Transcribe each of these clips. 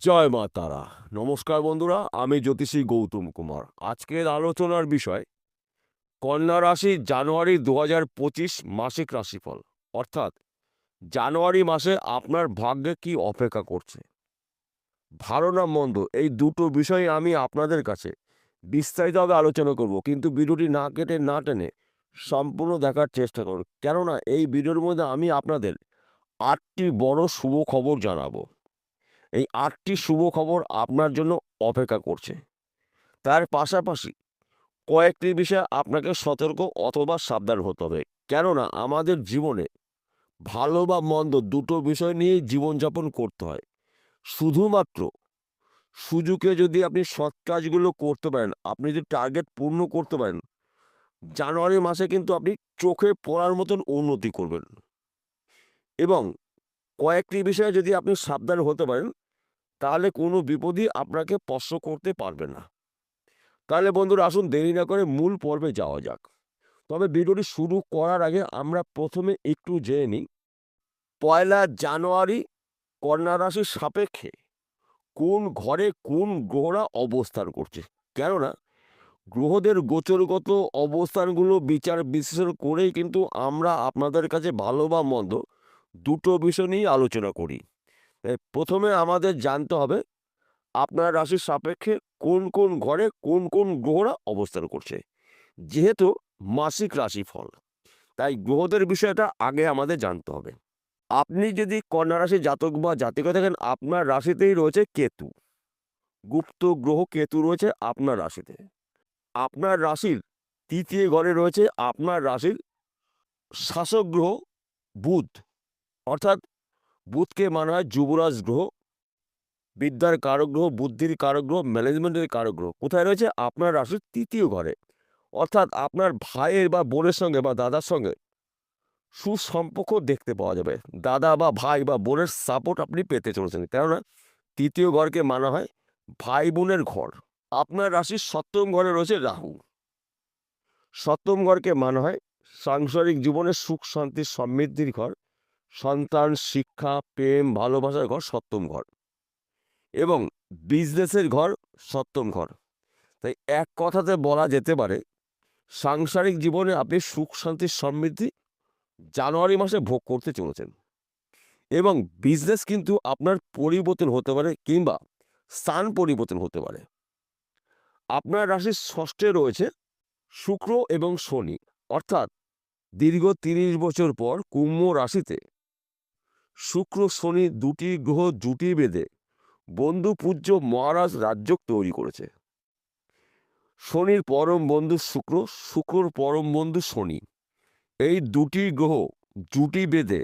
জয় মা তারা। নমস্কার বন্ধুরা, আমি জ্যোতিষী গৌতম কুমার। আজকের আলোচনার বিষয় কন্যা রাশি জানুয়ারি 2025 মাসিক রাশিফল, অর্থাৎ জানুয়ারি মাসে আপনার ভাগ্যে কি অপেক্ষা করছে, ভালো না মন্দ, এই দুটো বিষয়ে আমি আপনাদের কাছে বিস্তারিতভাবে আলোচনা করব। কিন্তু ভিডিওটি না কেটে না টেনে সম্পূর্ণ দেখার চেষ্টা করুন, কেননা এই ভিডিওর মধ্যে আমি আপনাদের 8টি বড় শুভ খবর জানাবো। এই 8টি শুভ খবর আপনার জন্য অপেক্ষা করছে। তার পাশাপাশি কয়েকটি বিষয়ে আপনাকে সতর্ক অথবা সাবধান হতে হবে, কেননা আমাদের জীবনে ভালো বা মন্দ দুটো বিষয় নিয়েই জীবনযাপন করতে হয়। শুধুমাত্র সুযোগে যদি আপনি সৎ কাজগুলো করতে পারেন, আপনি যদি টার্গেট পূর্ণ করতে পারেন, জানুয়ারি মাসে কিন্তু আপনি চোখে পড়ার মতন উন্নতি করবেন। এবং কয়েকটি বিষয়ে যদি আপনি সাবধান হতে পারেন, তাহলে কোনো বিপদই আপনাকে স্পর্শ করতে পারবে না। তাহলে বন্ধুরা, আসুন দেরি না করে মূল পর্বে যাওয়া যাক। তবে ভিডিওটি শুরু করার আগে আমরা প্রথমে একটু জেনে নিই 1 জানুয়ারি কন্যা রাশির সাপেক্ষে কোন ঘরে কোন গ্রহরা অবস্থান করছে। কেননা গ্রহদের গোচরগত অবস্থানগুলো বিচার বিশ্লেষণ করেই কিন্তু আমরা আপনাদের কাছে ভালো বা মন্দ দুটো বিষয় নিয়ে আলোচনা করি। তাই প্রথমে আমাদের জানতে হবে আপনার রাশির সাপেক্ষে কোন কোন ঘরে কোন কোন গ্রহরা অবস্থান করছে। যেহেতু মাসিক রাশিফল, তাই গ্রহদের বিষয়টা আগে আমাদের জানতে হবে। আপনি যদি কন্যা রাশির জাতক বা জাতিকা থাকেন, আপনার রাশিতেই রয়েছে কেতু। গুপ্ত গ্রহ কেতু রয়েছে আপনার রাশিতে। আপনার রাশির 3য় ঘরে রয়েছে আপনার রাশির শাসক গ্রহ বুধ, অর্থাৎ বুধকে মানা হয় যুবরাজ গ্রহ, বিদ্যার কারক গ্রহ, বুদ্ধির কারক গ্রহ, ম্যানেজমেন্টের কারক গ্রহ। কোথায় রয়েছে? আপনার রাশির 3য় ঘরে। অর্থাৎ আপনার ভাইয়ের বা বোনের সঙ্গে বা দাদার সঙ্গে সুসম্পর্ক দেখতে পাওয়া যাবে। দাদা বা ভাই বা বোনের সাপোর্ট আপনি পেতে চলেছেন, কেননা 3য় ঘরকে মানা হয় ভাই বোনের ঘর। আপনার রাশির 7ম ঘরে রয়েছে রাহু। 7ম ঘরকে মানা হয় সাংসারিক জীবনের সুখ শান্তি সমৃদ্ধির ঘর, সন্তান, শিক্ষা, প্রেম, ভালোবাসার ঘর 7ম ঘর, এবং বিজনেসের ঘর 7ম ঘর। তাই এক কথাতে বলা যেতে পারে সাংসারিক জীবনে আপনি সুখ শান্তি সমৃদ্ধি জানুয়ারি মাসে ভোগ করতে চলেছেন। এবং বিজনেস কিন্তু আপনার পরিবর্তন হতে পারে কিংবা স্থান পরিবর্তন হতে পারে। আপনার রাশির 6ষ্ঠে রয়েছে শুক্র এবং শনি, অর্থাৎ দীর্ঘ 30 বছর পর কুম্ভ রাশিতে শুক্র শনি দুটি গ্রহ জুটি বেঁধে বন্ধু পূজ্য মহারাজ রাজযোগ তৈরি করেছে। শনির পরম বন্ধু শুক্র, শুক্রর পরম বন্ধু শনি, এই দুটি গ্রহ জুটি বেঁধে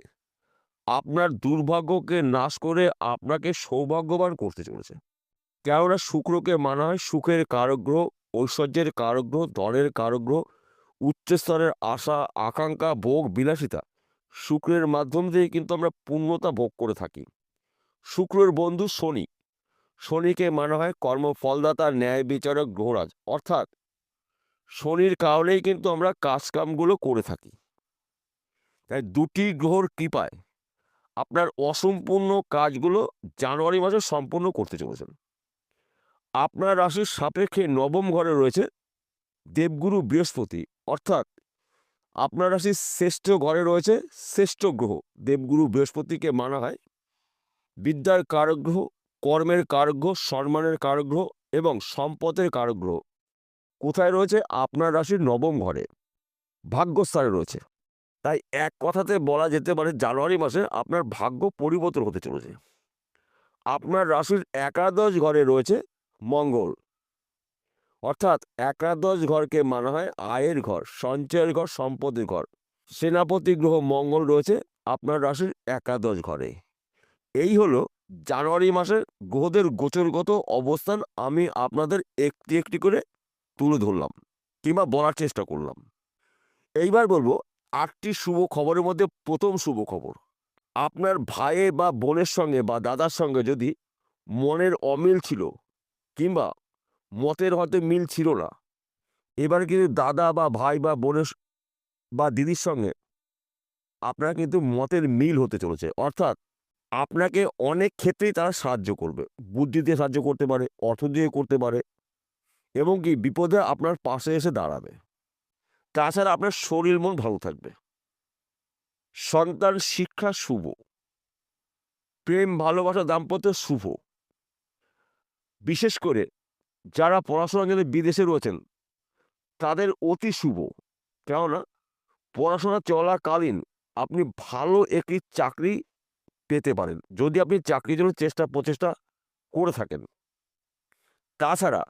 আপনার দুর্ভাগ্যকে নাশ করে আপনাকে সৌভাগ্যবান করতে চলেছে। কেননা শুক্রকে মানা হয় সুখের কারক গ্রহ, ঐশ্বর্যের কারক গ্রহ, ধনের কারক গ্রহ, উচ্চস্তরের আশা আকাঙ্ক্ষা ভোগ বিলাসিতা শুক্রের মাধ্যম দিয়ে কিন্তু আমরা পূর্ণতা ভোগ করে থাকি। শুক্রের বন্ধু শনি, শনিকে মানা হয় কর্মফলদাতা ন্যায় বিচারক গ্রহরাজ, অর্থাৎ শনির কারণেই কিন্তু আমরা কাজকামগুলো করে থাকি। তাই দুটি গ্রহর কৃপায় আপনার অসম্পূর্ণ কাজগুলো জানুয়ারি মাসে সম্পূর্ণ করতে চলেছেন। আপনার রাশির সাপেক্ষে 9ম ঘরে রয়েছে দেবগুরু বৃহস্পতি, অর্থাৎ আপনার রাশির 6ষ্ঠ ঘরে রয়েছে শ্রেষ্ঠ গ্রহ দেবগুরু বৃহস্পতিকে মানা হয় বিদ্যার কারক গ্রহ, কর্মের কারক গ্রহ, সম্মানের কারক গ্রহ এবং সম্পদের কারক গ্রহ। কোথায় রয়েছে? আপনার রাশির 9ম ঘরে, ভাগ্যস্থানে রয়েছে। তাই এক কথাতে বলা যেতে পারে জানুয়ারি মাসে আপনার ভাগ্য পরিবর্তন হতে চলেছে। আপনার রাশির একাদশ ঘরে রয়েছে মঙ্গল, অর্থাৎ একাদশ ঘরকে মানা হয় আয়ের ঘর, সঞ্চয়ের ঘর, সম্পদের ঘর। সেনাপতি গ্রহ মঙ্গল রয়েছে আপনার রাশির একাদশ ঘরে। এই হলো জানুয়ারি মাসের গ্রহদের গোচরগত অবস্থান। আমি আপনাদের একটি একটি করে তুলে ধরলাম কিংবা বলার চেষ্টা করলাম। এইবার বলবো 8টি শুভ খবরের মধ্যে প্রথম শুভ খবর, আপনার ভাইয়ের বা বোনের সঙ্গে বা দাদার সঙ্গে যদি মনের অমিল ছিল কিংবা মতের হয়তো মিল ছিল না, এবার কিন্তু দাদা বা ভাই বা বোনের বা দিদির সঙ্গে আপনারা কিন্তু মতের মিল হতে চলেছে। অর্থাৎ আপনাকে অনেক ক্ষেত্রেই তারা সাহায্য করবে। বুদ্ধি দিয়ে সাহায্য করতে পারে, অর্থ দিয়ে করতে পারে এবং কি বিপদে আপনার পাশে এসে দাঁড়াবে। তাছাড়া আপনার শরীর মন ভালো থাকবে। সন্তান শিক্ষা শুভ, প্রেম ভালোবাসা দাম্পত্য শুভ। বিশেষ করে যারা পড়াশোনার জন্য বিদেশে রয়েছেন তাদের অতি শুভ। কেননা পড়াশোনা চলাকালীন আপনি ভালো একটি চাকরি পেতে পারেন, যদি আপনি চাকরির জন্য প্রচেষ্টা করে থাকেন। তাছাড়া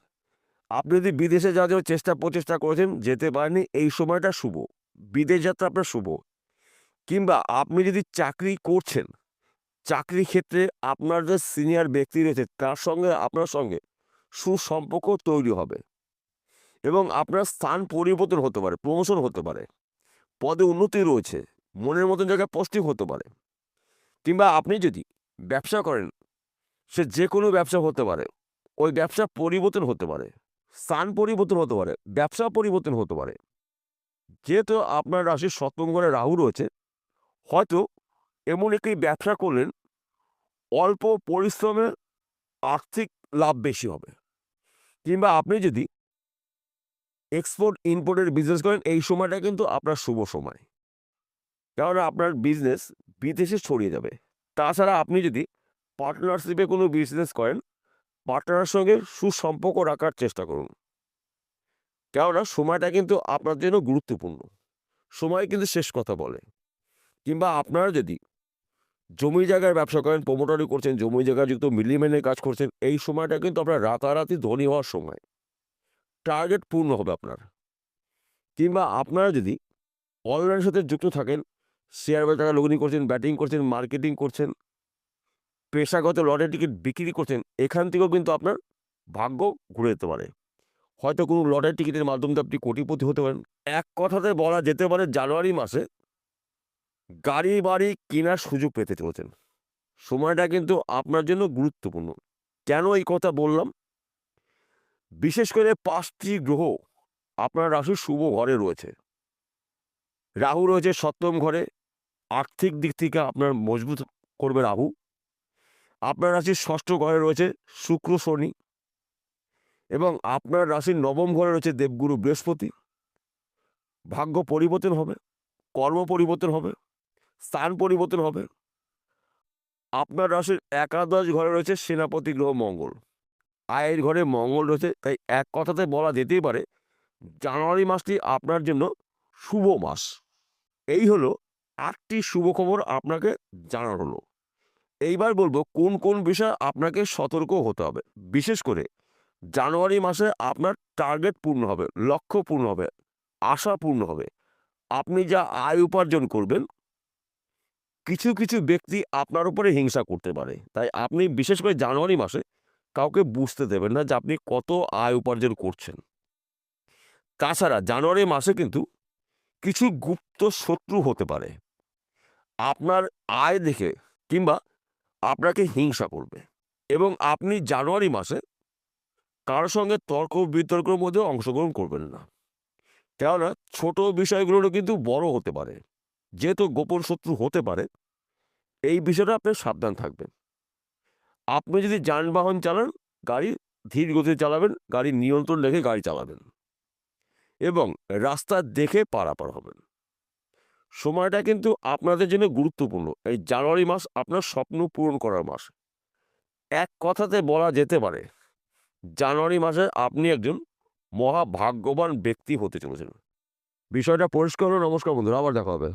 আপনি যদি বিদেশে যাওয়ার জন্য প্রচেষ্টা করেছেন, যেতে পারেননি, এই সময়টা শুভ। বিদেশ যাত্রা আপনার শুভ। কিংবা আপনি যদি চাকরি করছেন, চাকরির ক্ষেত্রে আপনার যে সিনিয়র ব্যক্তি রয়েছে তার সঙ্গে আপনার সঙ্গে সুসম্পর্ক তৈরি হবে এবং আপনার স্থান পরিবর্তন হতে পারে, প্রমোশন হতে পারে, পদে উন্নতি রয়েছে, মনের মতন জায়গায় পোস্টিং হতে পারে। কিংবা আপনি যদি ব্যবসা করেন, সে যে কোনো ব্যবসা হতে পারে, ওই ব্যবসা পরিবর্তন হতে পারে, স্থান পরিবর্তন হতে পারে, ব্যবসা পরিবর্তন হতে পারে। যেহেতু আপনার রাশির সপ্তম ঘরে রাহু রয়েছে, হয়তো এমন একটি ব্যবসা করলেন অল্প পরিশ্রমে আর্থিক লাভ বেশি হবে। কিংবা আপনি যদি এক্সপোর্ট ইম্পোর্টের বিজনেস করেন, এই সময়টা কিন্তু আপনার শুভ সময়, কারণ আপনার বিজনেস বিদেশে ছড়িয়ে যাবে। তাছাড়া আপনি যদি পার্টনারশিপে কোনো বিজনেস করেন, পার্টনারের সঙ্গে সুসম্পর্ক রাখার চেষ্টা করুন, কেননা সময়টা কিন্তু আপনার জন্য গুরুত্বপূর্ণ। সময় কিন্তু শেষ কথা বলে। কিংবা আপনারা যদি জমি জায়গার ব্যবসা করেন, প্রমোটারি করছেন, জমি জায়গা যুক্ত মিলিমেনে কাজ করছেন, এই সময়টা কিন্তু আপনার রাতারাতি ধনী হওয়ার সময়, টার্গেট পূর্ণ হবে আপনার। কিংবা আপনারা যদি অনলাইনের সাথে যুক্ত থাকেন, শেয়ার বাজারে টাকা লগ্নি করছেন, ব্যাটিং করছেন, মার্কেটিং করছেন, পেশাগত লটারি টিকিট বিক্রি করছেন, এখান থেকেও কিন্তু আপনার ভাগ্য ঘুরে যেতে পারে। হয়তো কোনো লটারি টিকিটের মাধ্যমে আপনি কোটিপতি হতে পারেন। এক কথাতে বলা যেতে পারে জানুয়ারি মাসে গাড়ি বাড়ি কেনার সুযোগ পেতে চলেছেন। সময়টা কিন্তু আপনার জন্য গুরুত্বপূর্ণ। কেন এই কথা বললাম? বিশেষ করে 5টি গ্রহ আপনার রাশির শুভ ঘরে রয়েছে। রাহু রয়েছে সপ্তম ঘরে, আর্থিক দিক থেকে আপনার মজবুত করবে রাহু। আপনার রাশির ষষ্ঠ ঘরে রয়েছে শুক্র শনি এবং আপনার রাশির নবম ঘরে রয়েছে দেবগুরু বৃহস্পতি। ভাগ্য পরিবর্তন হবে, কর্ম পরিবর্তন হবে, স্থান পরিবর্তন হবে। আপনার রাশির একাদশ ঘরে রয়েছে সেনাপতি গ্রহ মঙ্গল, আয়ের ঘরে মঙ্গল রয়েছে। তাই এক কথাতে বলা যেতেই পারে জানুয়ারি মাসটি আপনার জন্য শুভ মাস। এই হলো 8টি শুভ খবর আপনাকে জানানো হলো। এইবার বলবো কোন কোন বিষয়ে আপনাকে সতর্ক হতে হবে। বিশেষ করে জানুয়ারি মাসে আপনার টার্গেট পূর্ণ হবে, লক্ষ্য পূর্ণ হবে, আশা পূর্ণ হবে। আপনি যা আয় উপার্জন করবেন, কিছু কিছু ব্যক্তি আপনার উপরে হিংসা করতে পারে। তাই আপনি বিশেষ করে জানুয়ারি মাসে কাউকে বুঝতে দেবেন না যে আপনি কত আয় উপার্জন করছেন। তাছাড়া জানুয়ারি মাসে কিন্তু কিছু গুপ্ত শত্রু হতে পারে আপনার আয় দেখে, কিংবা আপনাকে হিংসা করবে। এবং আপনি জানুয়ারি মাসে কারোর সঙ্গে তর্ক বিতর্কের মধ্যে অংশগ্রহণ করবেন না, কেননা ছোট বিষয়গুলো কিন্তু বড় হতে পারে। যেহেতু গোপন শত্রু হতে পারে, এই বিষয়টা আপনি সাবধান থাকবেন। আপনি যদি যানবাহন চালান, গাড়ি ধীর গতিতে চালাবেন, গাড়ির নিয়ন্ত্রণ রেখে গাড়ি চালাবেন এবং রাস্তা দেখে পারাপার হবেন। সময়টা কিন্তু আপনাদের জন্য গুরুত্বপূর্ণ। এই জানুয়ারি মাস আপনার স্বপ্ন পূরণ করার মাস। এক কথাতে বলা যেতে পারে জানুয়ারি মাসে আপনি একজন মহাভাগ্যবান ব্যক্তি হতে চলেছেন। বিষয়টা পরিষ্কার হলো। নমস্কার বন্ধুরা, আবার দেখা হবে।